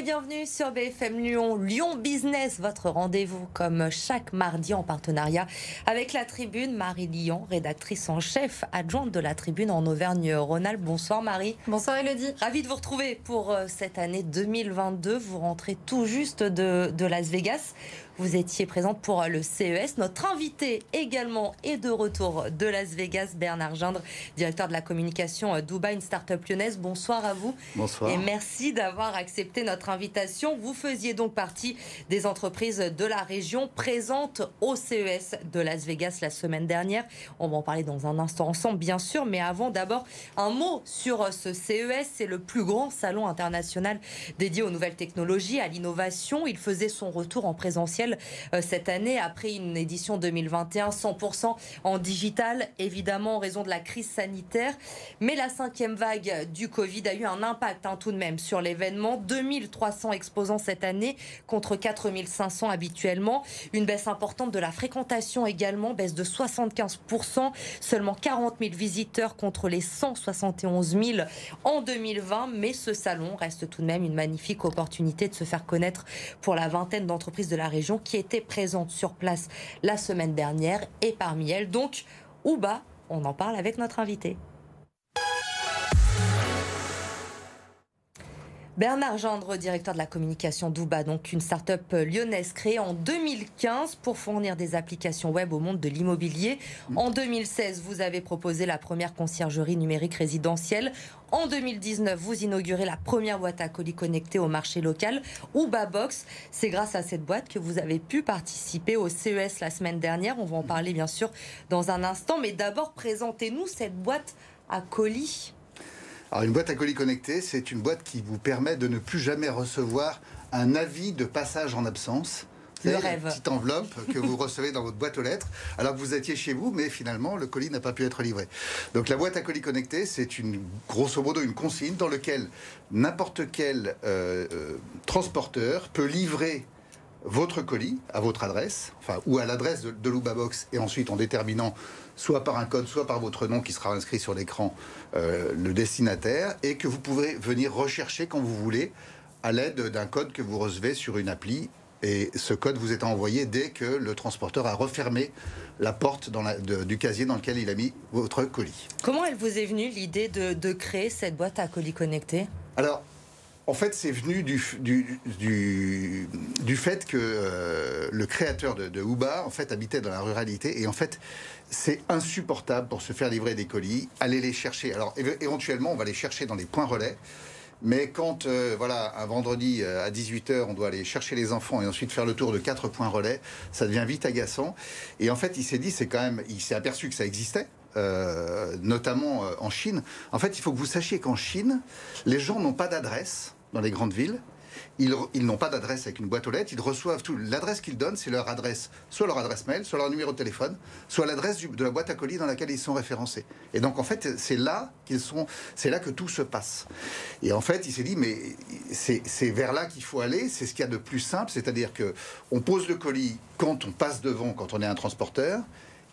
bienvenue sur BFM Lyon. Lyon Business, votre rendez-vous comme chaque mardi en partenariat avec La Tribune. Marie Lyon, rédactrice en chef adjointe de La Tribune en Auvergne-Rhône-Alpes. Bonsoir Marie. Bonsoir Elodie. Ravie de vous retrouver pour cette année 2022. Vous rentrez tout juste de Las Vegas. Vous étiez présente pour le CES. Notre invité également est de retour de Las Vegas, Bernard Gindre, directeur de la communication d'Uba, une start-up lyonnaise. Bonsoir à vous. Bonsoir. Et merci d'avoir accepté notre invitation. Vous faisiez donc partie des entreprises de la région présentes au CES de Las Vegas la semaine dernière. On va en parler dans un instant ensemble, bien sûr. Mais avant, d'abord, un mot sur ce CES. C'est le plus grand salon international dédié aux nouvelles technologies, à l'innovation. Il faisait son retour en présentiel cette année après une édition 2021 100% en digital, évidemment en raison de la crise sanitaire. Mais la 5e vague du Covid a eu un impact tout de même sur l'événement. 2300 exposants cette année contre 4500 habituellement. Une baisse importante de la fréquentation également, baisse de 75%. Seulement 40 000 visiteurs contre les 171 000 en 2020. Mais ce salon reste tout de même une magnifique opportunité de se faire connaître pour la vingtaine d'entreprises de la région qui étaient présentes sur place la semaine dernière. Et parmi elles, donc, Uba, on en parle avec notre invité. Bernard Gindre, directeur de la communication d'Uba, donc une start-up lyonnaise créée en 2015 pour fournir des applications web au monde de l'immobilier. En 2016, vous avez proposé la première conciergerie numérique résidentielle. En 2019, vous inaugurez la première boîte à colis connectée au marché local, Uba Box. C'est grâce à cette boîte que vous avez pu participer au CES la semaine dernière. On va en parler bien sûr dans un instant. Mais d'abord, présentez-nous cette boîte à colis. Alors une boîte à colis connectée, c'est une boîte qui vous permet de ne plus jamais recevoir un avis de passage en absence. Le rêve. rêve. Une petite enveloppe que vous recevez dans votre boîte aux lettres, alors que vous étiez chez vous, mais finalement le colis n'a pas pu être livré. Donc la boîte à colis connectée, c'est grosso modo une consigne dans laquelle n'importe quel transporteur peut livrer votre colis à votre adresse, ou à l'adresse de l'Uba Box, et ensuite en déterminant soit par un code, soit par votre nom qui sera inscrit sur l'écran, le destinataire, et que vous pouvez venir rechercher quand vous voulez à l'aide d'un code que vous recevez sur une appli. Et ce code vous est envoyé dès que le transporteur a refermé la porte du casier dans lequel il a mis votre colis. Comment elle vous est venue l'idée de créer cette boîte à colis connectée ? Alors, en fait, c'est venu du fait que le créateur de Uba, en fait, habitait dans la ruralité. Et en fait, c'est insupportable pour se faire livrer des colis, aller les chercher. Alors, éventuellement, on va les chercher dans des points relais. Mais quand, un vendredi à 18h, on doit aller chercher les enfants et ensuite faire le tour de 4 points relais, ça devient vite agaçant. Et en fait, il s'est dit, il s'est aperçu que ça existait. Notamment en Chine. En fait, il faut que vous sachiez qu'en Chine, les gens n'ont pas d'adresse dans les grandes villes. Ils n'ont pas d'adresse avec une boîte aux lettres. Ils reçoivent tout. L'adresse qu'ils donnent, c'est leur adresse, soit leur adresse mail, soit leur numéro de téléphone, soit l'adresse de la boîte à colis dans laquelle ils sont référencés. Et donc, en fait, c'est là que tout se passe. Et en fait, il s'est dit, mais c'est vers là qu'il faut aller. C'est ce qu'il y a de plus simple. C'est-à-dire qu'on pose le colis quand on passe devant, quand on est un transporteur.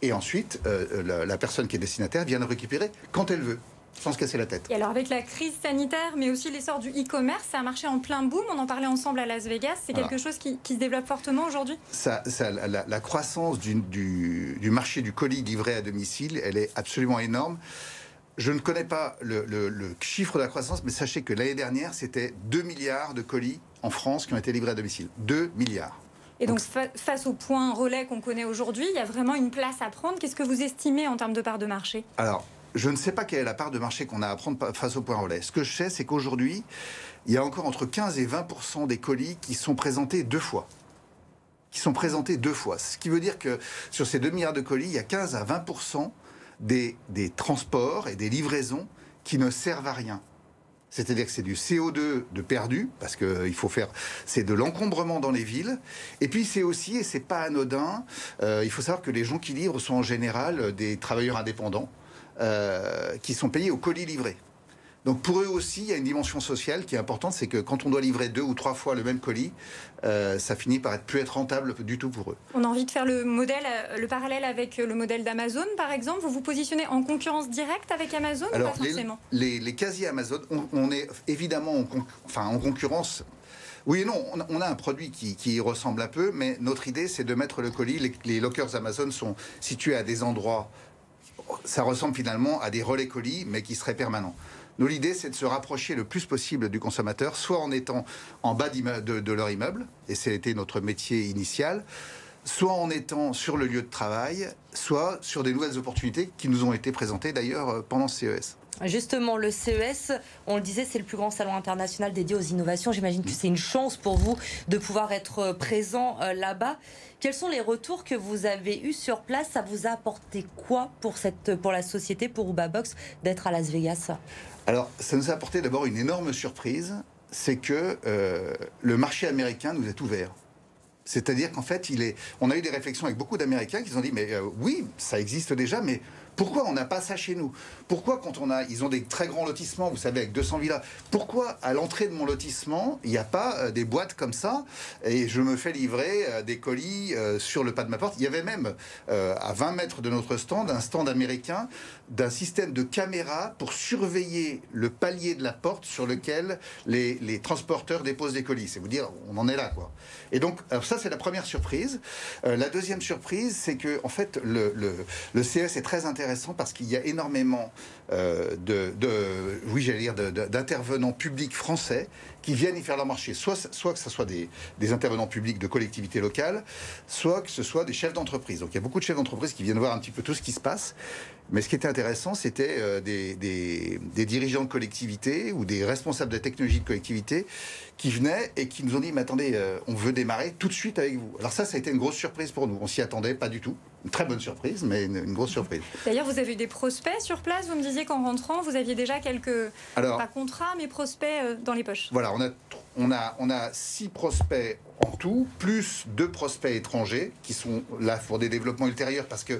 Et ensuite, la personne qui est destinataire vient le récupérer quand elle veut, sans se casser la tête. Et alors avec la crise sanitaire, mais aussi l'essor du e-commerce, c'est un marché en plein boom. On en parlait ensemble à Las Vegas. C'est quelque chose qui se développe fortement aujourd'hui. La croissance du marché du colis livré à domicile, elle est absolument énorme. Je ne connais pas le chiffre de la croissance, mais sachez que l'année dernière, c'était 2 milliards de colis en France qui ont été livrés à domicile. 2 milliards. Et donc, face au point relais qu'on connaît aujourd'hui, il y a vraiment une place à prendre. Qu'est-ce que vous estimez en termes de part de marché ? Alors, je ne sais pas quelle est la part de marché qu'on a à prendre face au point relais. Ce que je sais, c'est qu'aujourd'hui, il y a encore entre 15 et 20% des colis qui sont présentés 2 fois. Ce qui veut dire que sur ces 2 milliards de colis, il y a 15 à 20% des transports et des livraisons qui ne servent à rien. C'est-à-dire que c'est du CO2 de perdu, parce que c'est de l'encombrement dans les villes. Et puis c'est aussi, et c'est pas anodin, il faut savoir que les gens qui livrent sont en général des travailleurs indépendants qui sont payés au colis livré. Donc pour eux aussi, il y a une dimension sociale qui est importante, c'est que quand on doit livrer 2 ou 3 fois le même colis, ça finit par plus être rentable du tout pour eux. On a envie de faire le parallèle avec le modèle d'Amazon, par exemple. Vous vous positionnez en concurrence directe avec Amazon ou pas forcément ? Les casiers Amazon, on est évidemment en concurrence. Oui et non, on a un produit qui y ressemble un peu, mais notre idée, c'est de mettre le colis. Les lockers Amazon sont situés à des endroits, ça ressemble finalement à des relais colis, mais qui seraient permanents. Nous, l'idée, c'est de se rapprocher le plus possible du consommateur, soit en étant en bas de leur immeuble, et c'était notre métier initial, soit en étant sur le lieu de travail, soit sur des nouvelles opportunités qui nous ont été présentées d'ailleurs pendant ce CES. Justement, le CES, on le disait, c'est le plus grand salon international dédié aux innovations. J'imagine que c'est une chance pour vous de pouvoir être présent là-bas. Quels sont les retours que vous avez eus sur place? Ça vous a apporté quoi pour la société, pour UbaBox, d'être à Las Vegas? Alors, ça nous a apporté d'abord une énorme surprise, c'est que le marché américain nous est ouvert. C'est-à-dire qu'en fait, on a eu des réflexions avec beaucoup d'Américains qui ont dit, mais oui, ça existe déjà, mais pourquoi on n'a pas ça chez nous? Pourquoi quand ils ont des très grands lotissements, vous savez, avec 200 villas, pourquoi à l'entrée de mon lotissement, il n'y a pas des boîtes comme ça et je me fais livrer des colis sur le pas de ma porte? Il y avait même, à 20 mètres de notre stand, un stand américain d'un système de caméras pour surveiller le palier de la porte sur lequel les transporteurs déposent des colis. C'est vous dire, on en est là, quoi. Et donc, alors ça, c'est la première surprise. La deuxième surprise, c'est que, en fait, le CES est très intéressant parce qu'il y a énormément d'intervenants publics français qui viennent y faire leur marché. Soit que ce soit des intervenants publics de collectivités locales, soit que ce soit des chefs d'entreprise. Donc il y a beaucoup de chefs d'entreprise qui viennent voir un petit peu tout ce qui se passe. Mais ce qui était intéressant, c'était des dirigeants de collectivités ou des responsables de la technologie de collectivité qui venaient et qui nous ont dit, mais attendez, on veut démarrer tout de suite avec vous. Alors ça a été une grosse surprise pour nous. On s'y attendait pas du tout. Une très bonne surprise, mais une grosse surprise. D'ailleurs, vous avez eu des prospects sur place. Vous me disiez qu'en rentrant, vous aviez déjà quelques, pas contrats, mais prospects dans les poches. Voilà, on a 6 prospects en tout, plus 2 prospects étrangers qui sont là pour des développements ultérieurs parce que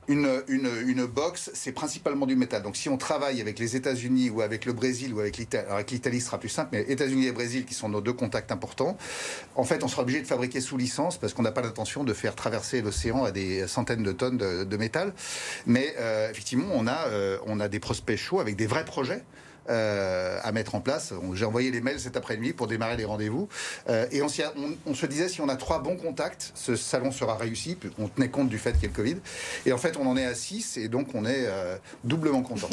une box, c'est principalement du métal. Donc si on travaille avec les États-Unis ou avec le Brésil ou avec l'Italie, alors avec l'Italie ce sera plus simple, mais États-Unis et Brésil qui sont nos 2 contacts importants, en fait on sera obligé de fabriquer sous licence parce qu'on n'a pas l'intention de faire traverser l'océan à des centaines de tonnes de métal. Mais effectivement, on a des prospects chauds avec des vrais projets à mettre en place. J'ai envoyé les mails cet après-midi pour démarrer les rendez-vous. Et on se disait, si on a 3 bons contacts, ce salon sera réussi. On tenait compte du fait qu'il y ait le Covid. Et en fait, on en est à 6 et donc on est doublement content.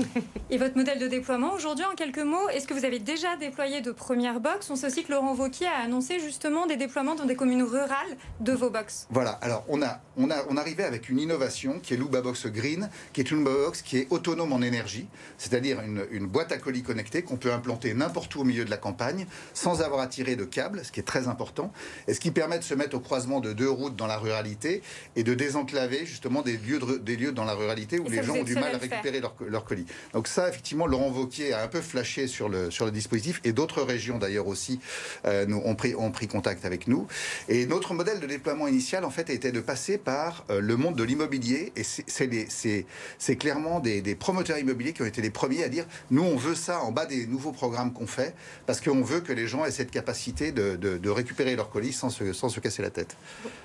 Et votre modèle de déploiement aujourd'hui, en quelques mots, est-ce que vous avez déjà déployé de premières box? On sait aussi que Laurent Wauquiez a annoncé justement des déploiements dans des communes rurales de vos box. Voilà. Alors, on arrivait avec une innovation qui est l'UbaBox Green, qui est une UbaBox qui est autonome en énergie, c'est-à-dire une boîte à colis connectée qu'on peut implanter n'importe où au milieu de la campagne sans avoir à tirer de câbles, ce qui est très important, et ce qui permet de se mettre au croisement de 2 routes dans la ruralité et de désenclaver justement des lieux dans la ruralité où les gens ont du mal à récupérer leur colis. Donc ça, effectivement, Laurent Wauquiez a un peu flashé sur le dispositif et d'autres régions d'ailleurs aussi ont pris contact avec nous. Et notre modèle de déploiement initial, en fait, était de passer par le monde de l'immobilier et c'est clairement des promoteurs immobiliers qui ont été les premiers à dire nous, on veut ça en bas des nouveaux programmes qu'on fait parce qu'on veut que les gens aient cette capacité de récupérer leur colis sans se casser la tête.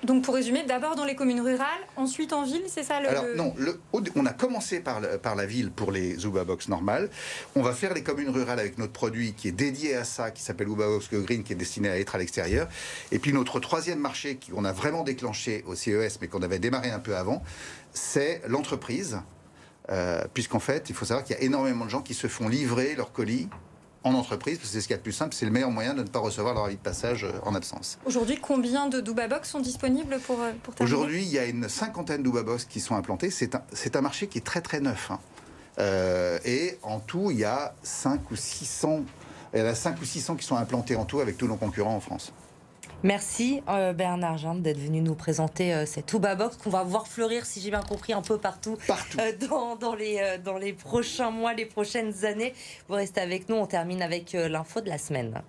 Donc pour résumer, d'abord dans les communes rurales, ensuite en ville, c'est ça Alors non, on a commencé par la ville pour les UbaBox normales. On va faire les communes rurales avec notre produit qui est dédié à ça, qui s'appelle UbaBox Green, qui est destiné à être à l'extérieur. Et puis notre 3e marché qu'on a vraiment déclenché au CES, mais qu'on avait démarré un peu avant, c'est l'entreprise. Puisqu'en fait, il faut savoir qu'il y a énormément de gens qui se font livrer leurs colis en entreprise, parce que c'est ce qu'il y a de plus simple, c'est le meilleur moyen de ne pas recevoir leur avis de passage en absence. Aujourd'hui, combien de UbaBox sont disponibles pour terminer? Aujourd'hui, il y a une 50aine d'UbaBox qui sont implantés. C'est un marché qui est très très neuf. Et en tout, il y a 5 ou 600 qui sont implantés en tout avec tous nos concurrents en France. Merci Bernard Gindre d'être venu nous présenter cette UbaBox qu'on va voir fleurir, si j'ai bien compris, un peu partout. Dans les prochains mois, les prochaines années. Vous restez avec nous, on termine avec l'info de la semaine.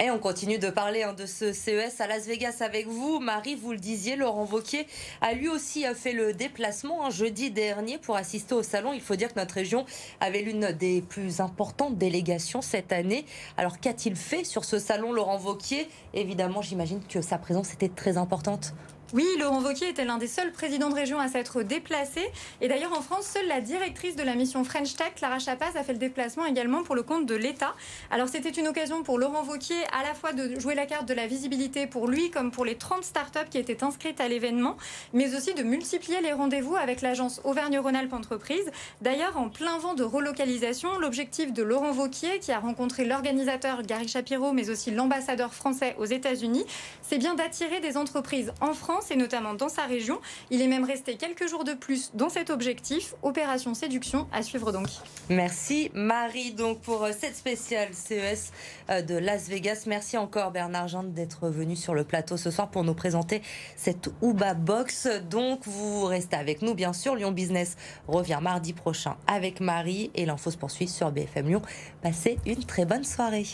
Et on continue de parler de ce CES à Las Vegas avec vous. Marie, vous le disiez, Laurent Wauquiez a lui aussi fait le déplacement jeudi dernier pour assister au salon. Il faut dire que notre région avait l'une des plus importantes délégations cette année. Alors qu'a-t-il fait sur ce salon, Laurent Wauquiez? Évidemment, j'imagine que sa présence était très importante. Oui, Laurent Wauquiez était l'un des seuls présidents de région à s'être déplacé. Et d'ailleurs, en France, seule la directrice de la mission French Tech, Clara Chapaz, a fait le déplacement également pour le compte de l'État. Alors, c'était une occasion pour Laurent Wauquiez à la fois de jouer la carte de la visibilité pour lui comme pour les 30 startups qui étaient inscrites à l'événement, mais aussi de multiplier les rendez-vous avec l'agence Auvergne-Rhône-Alpes Entreprises. D'ailleurs, en plein vent de relocalisation, l'objectif de Laurent Wauquiez, qui a rencontré l'organisateur Gary Shapiro, mais aussi l'ambassadeur français aux États-Unis, c'est bien d'attirer des entreprises en France et notamment dans sa région. Il est même resté quelques jours de plus dans cet objectif. Opération Séduction à suivre donc. Merci Marie donc pour cette spéciale CES de Las Vegas. Merci encore Bernard Ginde d'être venu sur le plateau ce soir pour nous présenter cette Uba Box. Donc vous restez avec nous bien sûr. Lyon Business revient mardi prochain avec Marie et l'info se poursuit sur BFM Lyon. Passez une très bonne soirée.